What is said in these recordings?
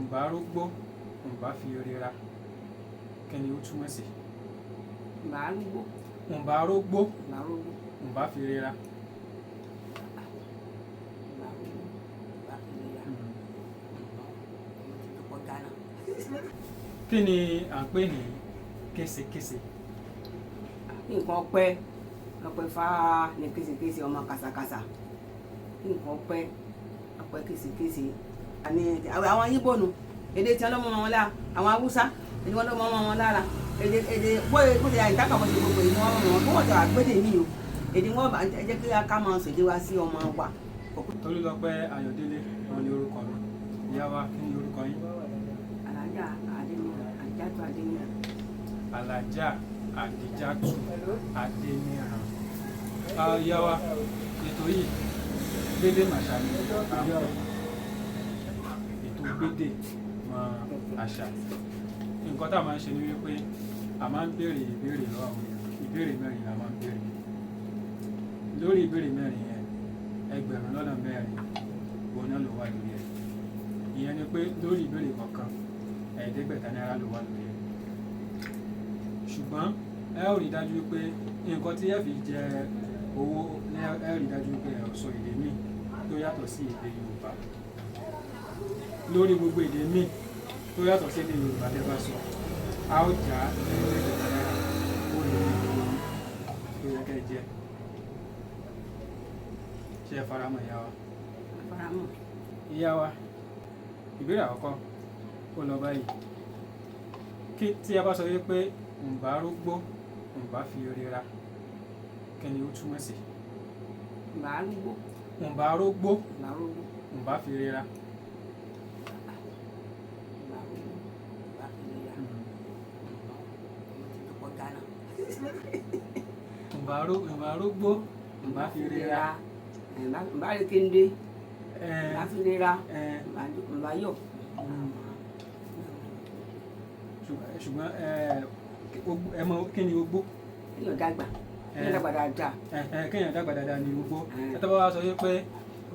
ǹbá rógbó ǹbá fi rera kí ni ó túmọ̀ sí? ǹbá rógbó ǹbá rógbó ǹbá rógbó ǹbá fi rera. ǹbá rógbó ǹbá fi rera tó pọ̀ dáná. Kí ni à ń pè ní késekése? Nǹkan ọpẹ́ fáá ní késekése ọmọ kàsàkàsà. Nǹkan ọpẹ́ késekése. Àwọn Yíbò nù èdè tí wọ́n lọ́mọ wọn lára, àwọn Haúsá èdè wọn lọ́mọ wọn lára, èdè bóyá ìtàkà bọ́ sí gbogbo èdè wọn mọ̀ wọn kó wọ́n tẹ̀ wá gbédè mí o èdè wọn ẹ jẹ́ kí ká máa ṣèdè wá sí ọmọ wa. Tolúlọpẹ́ Ayọ̀délé wọn ni orúkọ mi. Ìyá wa kí ni orúkọ yín? Alájà Àdìjátù Adéníran. Alájà Àdìjátù Adéníran. Ìyá wa ètò yìí gbédè màṣà ni àwọn ètò gbédè mọ àṣà. Nǹkan tá a máa ń ṣe ni wípé a máa ń béèrè ìbéèrè lọ́wọ́ àwọn èèyàn. Ìbéèrè mẹ́rin la máa ń béèrè. Lórí ìbéèrè mẹ́rin yẹn ẹgbẹ̀rún lọ́nà mẹ́rin òun náà ló wà lórí ẹ̀. Ìyẹn ni pé lórí ìbéèrè kọ̀ọ̀kan ẹ̀ẹ́dẹ́gbẹ̀ta náírà ló wà lórí ẹ̀. Ṣùgbọ́n ẹ ó rí dájú pé nǹkan tí ẹ fi jẹ owó ẹ rí dájú pé ẹ ò sọ èdè míì tó yàtọ̀ sí èdè Yorùbá. Lórí gbogbo èdè míì tó yàtọ̀ sí èdè Yorùbá tẹ́ bá sọ a ó já ẹ̀ẹ́dẹ́gbẹ̀ta náírà ó lè ní owó tó yẹ kẹ́ ẹ jẹ. Ṣé ẹ faramọ́ ìyá wa? Faramọ́. Ìyá wa ìbéèrè àkọ́kọ́ ó lọ báyìí. Tí a bá sọ wípé ǹbá rógbó ǹbá fi rera kí ni ó túmọ̀ sí? ǹbá rógbó ǹbá rógbó ǹbá rógbó ǹbá fi rera. ǹbá rógbó ǹbá fi rera tó pọ̀ dáná. ǹbá rógbó ǹbá fi rera. ǹbá rí kéńdé ǹbá fi rera ǹbá yọ̀. Ṣùgbọ́n ẹ mọ kí ni ogbó? Kéèyàn dàgbà kéèyàn dàgbà dáadáa. Kéèyàn dàgbà dáadáa ni ogbó. Ẹ tọ́ bá wá sọ wípé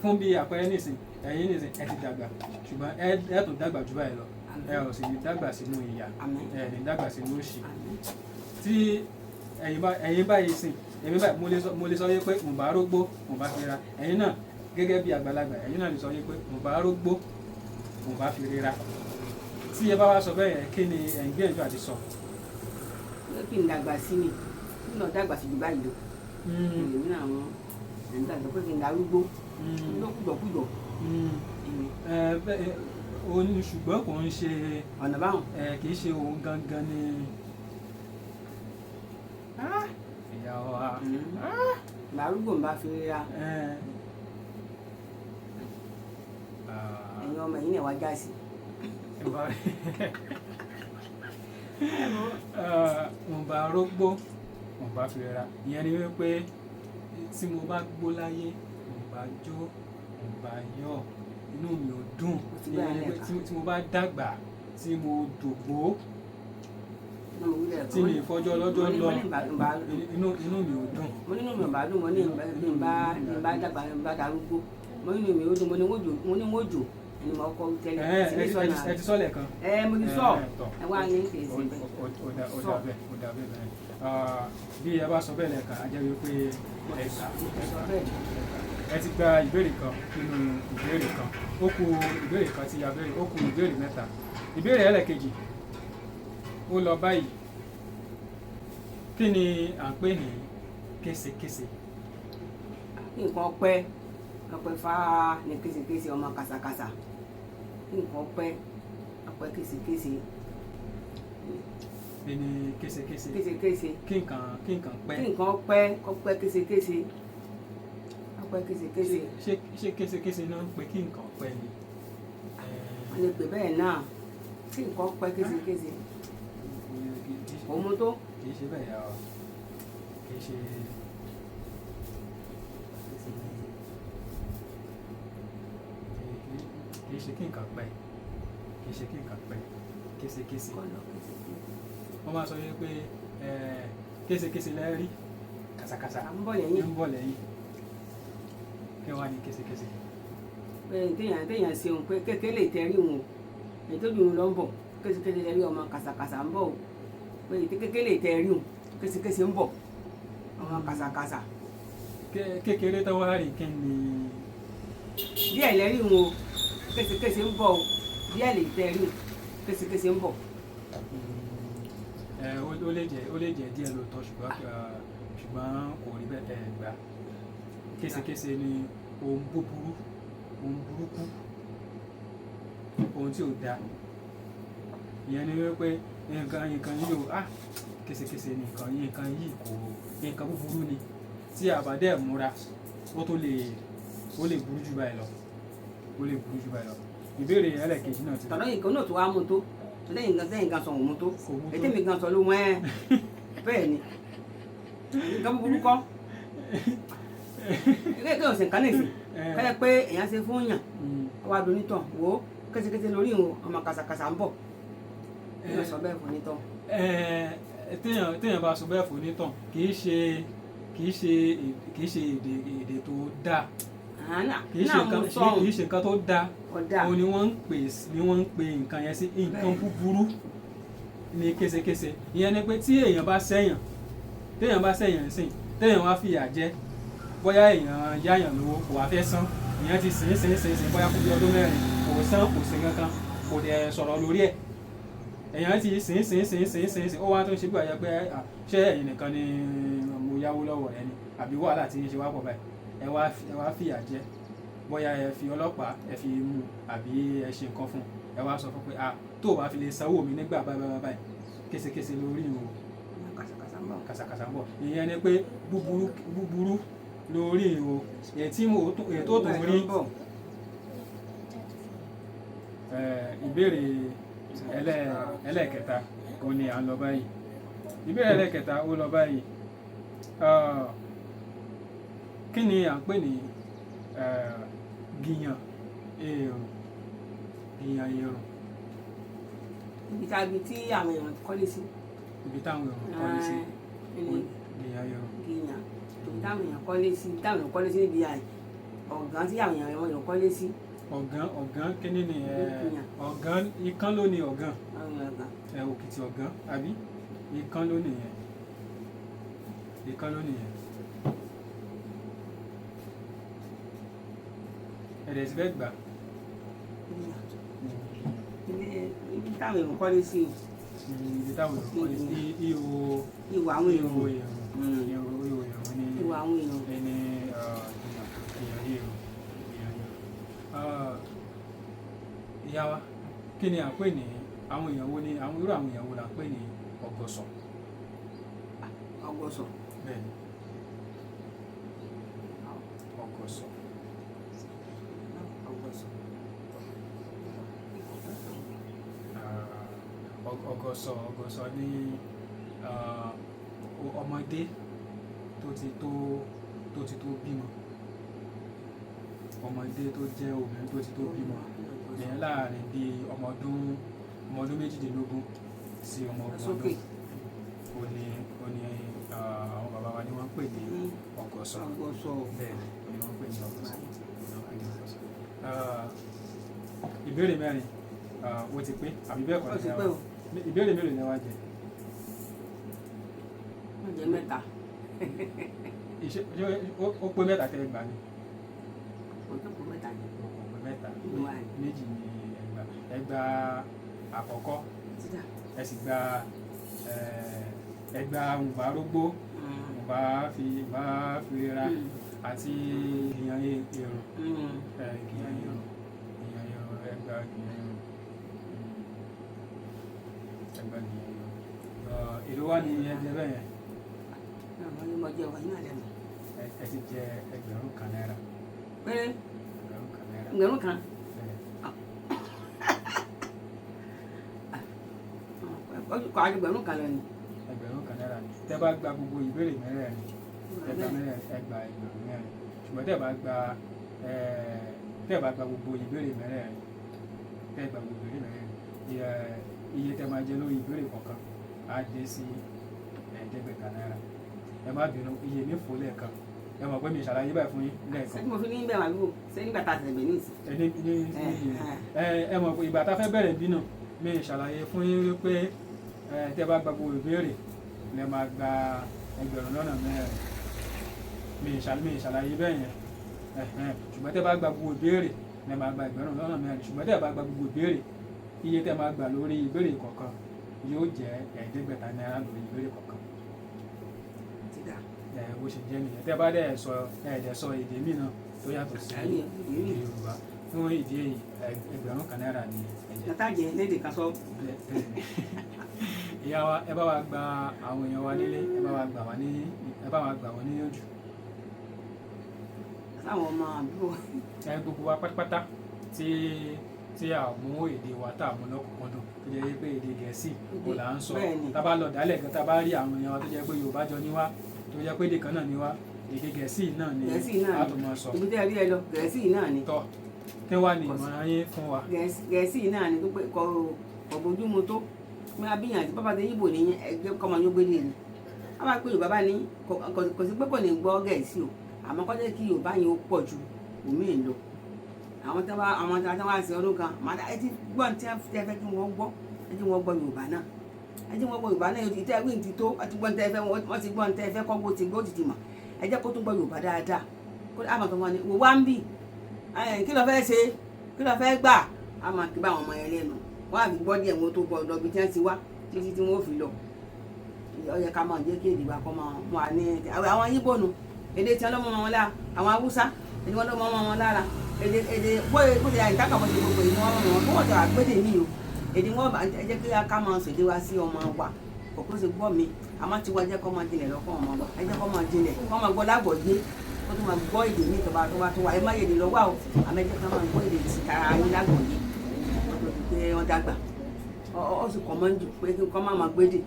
fún bí àpẹẹrẹ nìsín ẹ̀yin nìsín ẹ ti dàgbà ṣùgbọ́n ẹ tún dàgbà jù báyìí lọ. Ẹ ò sì ní dàgbà sínú ìyà ẹ ní dàgbà sínú òṣì. Tí ẹ̀yin báyìí sìn èmi báyìí mo lè sọ wípé ǹbá rógbó ǹbá fi rera. Ẹ̀yin náà gẹ́gẹ́ bí àgbàlagbà ẹ̀yin náà lè sọ wípé ǹbá rógbó ǹbá fi rera. Tí ẹ bá wá sọ bẹ́ẹ̀ yẹn kí ni ẹ̀ ń gbìyànjú àti sọ? Kí n dàgbà sí ni kí n lọ dàgbà sí jù báyìí lọ. Èmi náà wọn ẹ̀ ń dàgbà pé kí n darúgbó lókùdọ̀kùdọ̀. Ṣùgbọ́n kò ń ṣe ọ̀nà báwọn. kì í ṣe òun gangan ni ìyá wa. Darúgbó ǹbá fi rera. Ẹ̀yin ọmọ yìí náà wá já sí. ǹbá rógbó ǹbá fi rera. Ìyẹn ni wípé tí mo bá gbó láyé ǹbá jó ǹbá yọ̀ inú mi ò dùn. Ìyẹn ni pé tí mo bá dàgbà tí mo dògbó tí mi ìfọjọ́ lọ́jọ́ lọ inú mi ò dùn. Mo nínú mi ò bá dùn mo ní ìbá dàgbà ìbá darúgbó mo nínú mi ò dùn mo ní wọ́n jò ẹni mo kọ́ tẹ́lẹ̀ ẹ ti sọ́lẹ̀ kan. Mo ti sọ ẹ wá ní kèsì bẹ́ẹ̀. Ó dà bẹ́ẹ̀. Bí ẹ bá sọ bẹ́ẹ̀ lẹ́ẹ̀kan a jẹ́ wípé ẹ ti gba ìbéèrè kan nínú ìbéèrè kan. Ó kù ìbéèrè kan tí a béèrè ó kù ìbéèrè mẹ́ta. Ìbéèrè ẹlẹ́kejì ó lọ báyìí. Kí ni à ń pè ní késekése? Nǹkan ọpẹ́ fáá ní késekése ọmọ kàsàkàsà. Nǹkan ọpẹ́ késekése. Kí ni késekése? Késekése. Kí nǹkan pẹ́. Kí nǹkan ọpẹ́ késekése. Ọpẹ́ késekése. Ṣé késekése náà ń pe kí nǹkan pẹ́ ni? Wọ́n lè pè bẹ́ẹ̀ náà kí nǹkan ọpẹ́ késekése. Òun tó. Kì í ṣe bẹ́ẹ̀ yà ọ́. Kì í ṣe. Kì í ṣe kí nǹkan pẹ́. Kì í ṣe kí nǹkan pẹ́. Késekése. Wọ́n máa sọ wípé késekése lẹ́rí kàsàkàsà ń bọ̀ lẹ́yìn. Kí wá ní késekése? Téèyàn ṣe òun pé kékeré tẹ́rí wọn èyí tó dùn lọ ń bọ̀ késekése lẹ rí ọmọ kàsàkàsà ń bọ̀ o pé èyí kékeré tẹ rí o késekése ń bọ̀ ọmọ kàsàkàsà. kékeré tó wá rí kí ni. díẹ̀ lẹ́rí wọn o késekése ń bọ̀ o díẹ̀ lè tẹ rí o késekése ń bọ̀. ó lè jẹ́ díẹ̀ lóòótọ́ ṣùgbọ́n kò rí bẹ́ẹ̀ gbà késekése ni ohun búburú ohun burúkú ohun tí ò dáa ìyẹn ni wípé nǹkan yìí ò késekése ni nǹkan yìí kò nǹkan búburú ni tí a bá dẹ̀ múra ó lè burú jù báyìí lọ ìbéèrè ẹlẹ́kejì náà ti. tọ̀dọ̀ yìí kan náà tó wá mú tó lẹ́yìn gan sọ òun mú tó ètè mi gan sọ ló mọ́ ẹ́ bẹ́ẹ̀ ni nǹkan búburú kọ́ kéèké ọ̀sẹ̀ kan nìsín kẹ́lẹ́ pé èèyàn ṣe fún yàn wá do nítàn wò ó késekése lórí ìwọ̀n ọmọ kàsàkàsà ń bọ̀ èèyàn sọ bẹ́ẹ̀ fún nítàn. téèyàn bá sọ bẹ́ẹ̀ fún nítàn kì í ṣe èdè tó dáa kì í ṣe nǹkan tó dáa òun ni wọ́n ń pè nǹkan yẹn sí nǹkan búburú ní késekése ìyẹn ni pé tí èèyàn bá ṣẹ̀yàn sìn téèyàn wá fìyà jẹ bóyá èèyàn yáyàn lówó kò wá fẹ́ san èèyàn ti sìn bóyá kó bí ọdún 4 kò san kò sí kankan kò dẹ̀ sọ̀rọ̀ lórí ẹ̀ èèyàn ti sìn ó wá tó ń ṣe bí wàá yẹ pé ṣé ẹ̀yin nìkan ni mo yáwó lọ́wọ́ rẹ ni àbí wàhálà tí ń ṣe wá pọ̀ báyìí ẹ wá fìyà jẹ bóyá ẹ fi ọlọ́pàá ẹ fi mú àbí ẹ ṣe nǹkan fún ẹ wá sọ fún pé tó o bá fi lè sanwó mi nígbà báyìí késekése lórí o kàsàkàsà ń bọ̀ ìyẹn ni pé búburú lórí o èyí tó tó rí. ìbéèrè ẹlẹ́ẹ̀kẹta ó ní à ń lọ báyìí ìbéèrè ẹlẹ́ẹ̀kẹta ó lọ báyìí kí ni à ń pè ní gìyàn èrò ibi tàbí tí àwọn èèyàn kọ́lé sí. ibi táwọn èèyàn kọ́lé sí gìyàn èrò. gìyàn ibi táwọn èèyàn kọ́lé sí níbi ọ̀gán tí àwọn èèyàn kọ́lé sí. ọ̀gán kíní ni ọ̀gán ikán ló ní ọ̀gán òkìtì ọ̀gán àbí ikán ló nìyẹn ẹ̀rẹ̀ ti fẹ́ gbà. ibi táwọn èèyàn kọ́lé sí. ibi táwọn èèyàn kọ́lé sí ihò àwọn èèyàn. ihò àwọn èèyàn ẹni ìyá wa kí ni à ń pè ní àwọn èèyàn wo ni irú àwọn èèyàn wo la ń pè ní ọ̀gọ̀sọ̀. ọ̀gọ̀sọ̀. bẹ́ẹ̀ni ọ̀gọ̀sọ̀. ọ̀gọ̀sọ̀ ní ọmọdé tó ti tó bímọ ọmọdé tó jẹ́ obìnrin tó ti tó bímọ èèyàn láàrin bíi ọmọ ọdún 18 sí ọmọ 20 ọdún àwọn bàbá wa ni wọ́n ń pè ní ọ̀gọ̀sọ̀ bẹ́ẹ̀ ni wọ́n ń pè ní ọ̀gọ̀sọ̀. ìbéèrè 4 ó ti pé àbí bẹ́ẹ̀ kọ́ ni ìbéèrè mélòó ni wàá jẹ. wọ́n jẹ 3. ó pé 3 tẹ́ ẹ gbà ni. ó pé 3 ni. ó pé 3 méjì ni ẹ gbà àkọ́kọ́ ẹ sì gba ǹbà rógbó ǹbà fi ra àti ìyàn èrò ìyàn èrò ẹgbà ìyàn èrò èlò wà ní ẹgbẹ́ bẹ́ẹ̀ yẹn. àwọn ọmọ jẹ wà ní àlẹ́ mi. ẹ ti jẹ $1,000 náírà. péré $1,000 kan. kọ́ àjọ $1,000 kan lọ ni. $1,000 náírà ni tẹ́ bá gba gbogbo ìbéèrè mẹ́rẹ̀ẹ̀rin ẹgbà $1,000 ṣùgbọ́n tẹ́ bá gba gbogbo ìbéèrè mẹ́rẹ̀ẹ̀rin iye tẹ́ máa jẹ lórí ìbéèrè kọ̀ọ̀kan á dé sí $500 náírà ẹ má bínú iye mi fò lẹ́ẹ̀kan ẹ mọ̀ pé mi ṣàlàyé báyìí fún yín lẹ́ẹ̀kan. ṣé mo fi ní bẹ́ẹ̀ wà lóò ṣé nígbà tá a tẹ̀lé bẹ̀ ní ìsìn. ẹ mọ̀ pé ìgbà tá a fẹ́ bẹ̀rẹ̀ bí náà mi ṣàlàyé fún yín wípé tẹ́ bá gba gbogbo ìbéèrè lẹ máa gba 1000 mẹ́rin. mi ṣàlàyé bẹ́ẹ̀ yẹn ṣùgbọ́n tẹ́ bá gba gbogbo ìbéèrè lẹ máa gba 1000 mẹ́rin ṣùgbọ́n tẹ́ bá gba gbogbo ìbéèrè iye tẹ́ máa gbà lórí ìbéèrè kọ̀ọ̀kan yóò jẹ́ 500 náírà lórí ìbéèrè kọ̀ọ̀kan. Bó ṣe jẹ́ nìyẹn tẹ́ bá dẹ̀ sọ èdè míì náà tó yàtọ̀ sí èdè Yorùbá fún ìdí èyí 1000 náírà ni ẹ̀jẹ̀. tata jẹ lédè kan sọ. ìyá wa ẹ bá wa gba àwọn èèyàn wa nílé ẹ bá wa gbà wọ́n níyànjú. sáwọn ọmọ àbúrò. gbogbo wa pátápátá tí a mú èdè wa tá a mú lọ́kùnkúndùn tó jẹ́ pé èdè Gẹ̀ẹ́sì kò là ń sọ tá a bá lọ dálẹ̀ gan tá a bá rí àwọn èèyàn wa tó jẹ́ pé Yorùbá jọ ní wá tó jẹ́ pé èdè kan náà ni wá èdè Gẹ̀ẹ́sì náà ni a tó máa sọ. ibi tí ẹ rí ẹ lọ Gẹ̀ẹ́sì náà ni. tọ́ kí wàá ní ìmọ̀ràn yín fún wa. Gẹ̀ẹ́sì náà ni tó pé kò bójúmu tó pé abíyàn àti bàbá tẹ yíbò nìyẹn ẹgbẹ́ kọ́mọ yóò gbé nìyẹn. wọ́n bá pé Yorùbá bá ní kò sí pé kò ní gbọ́ Gẹ̀ẹ́sì o àmọ́ kọ́ jẹ́ kí Yorùbá yẹn ó pọ̀ ju òmíì lọ. àwọn tí wọ́n ṣe ọdún kan ẹ ti gbọ́ ní tí wọ́n fẹ́ kí wọ́n gbọ́ ẹ ti wọ́n gbọ́ Yorùbá náà ẹ ti wọ́n gbọ́ Yorùbá náà ìtẹ́ ìwé ti tó ẹ ti gbọ́ ní tẹ́ fẹ́ wọ́n ti gbọ́ ní tẹ́ fẹ́ kọ́ gbó ti gbó ti ti mọ̀ ẹ jẹ́ kó tún gbọ́ Yorùbá dáadáa kó àmọ̀ tó wọn ni wò wá ń bì kí ló fẹ́ ṣe kí ló fẹ́ gbà àmọ̀ kí bá àwọn ọmọ yẹn lẹ́nu wọ́n àbí gbọ́ díẹ̀ wọn tó gbọ́ lọ bí tí wọ́n ti wá títí tí wọ́n fi lọ ó yẹ ká máa jẹ́ kí èdè wa kọ́ máa mú wa ní àwọn Yíbò nù èdè tí wọ́n lọ́mọ wọn lára àwọn Haúsá èdè wọn lọ́mọ wọn lára èdè bóyá àyíká bọ̀ ṣe gbogbo èdè wọn wọn kó wọ́n tẹ̀ wá gbédè mí o èdè wọn ẹ jẹ́ kí ká máa ṣèdè wa sí ọmọ wa kò kó ṣe gbọ́ mi àmọ́ tí wọ́n jẹ́ kọ́ máa jinlẹ̀ lọ́kọ́ ọmọ wa ẹ jẹ́ kọ́ máa jinlẹ̀ kọ́ máa gbọ́ lágbọ̀ọ́yé kó tó máa gbọ́ èdè mi tó bá tó wà ẹ má yèdè lọ́wọ́ o àmọ́ ẹ jẹ́ kọ́ máa gbọ́ èdè ti tara ayé lágbọ̀ọ́yé pé wọ́n dàgbà ọ sì kọ́ máa ń jù pé kí kọ́ máa gbédè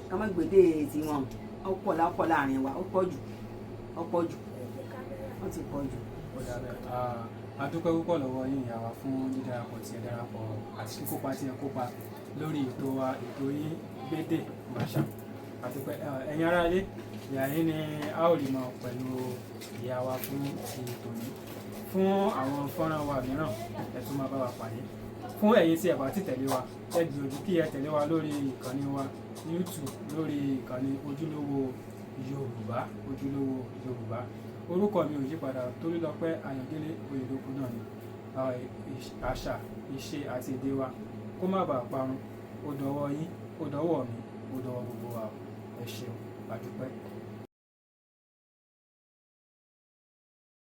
ká má gbédè tiwọn ọ̀pọ̀ láàrin wa ó pọ̀ jù wọ́n ti pọ̀ jù. a dúpẹ́ púpọ̀ lọ́wọ́ yín ìyá wa fún dídarapọ̀ tí ẹ darapọ̀ àti kíkópa tí ẹ kópa lórí ètò wa ètò yín Gbédè Màṣà àdúpẹ́ ẹ̀yin ará ilé ìyá yín ni a ó rí mọ pẹ̀lú ìyá wa fún ètò yìí fún àwọn fọ́nrán wa mìíràn ẹ tún máa bá wa pàdé fún ẹ̀yin tí ẹ bá ti tẹ̀lé wa ẹ gbìyànjú kí ẹ tẹ̀lé wa lórí ìkànnì wa YouTube lórí ìkànnì ojúlówó Yorùbá orúkọ mi ò yípadà Tolúlọpẹ́ Ayọ̀délé Oyèdókun náà ni àṣà ìṣe àti èdè wa kó má bàa parun ó dọwọ́ yín ó dọwọ́ mi ó dọwọ́ gbogbo wa ẹ ṣeun a dúpẹ́.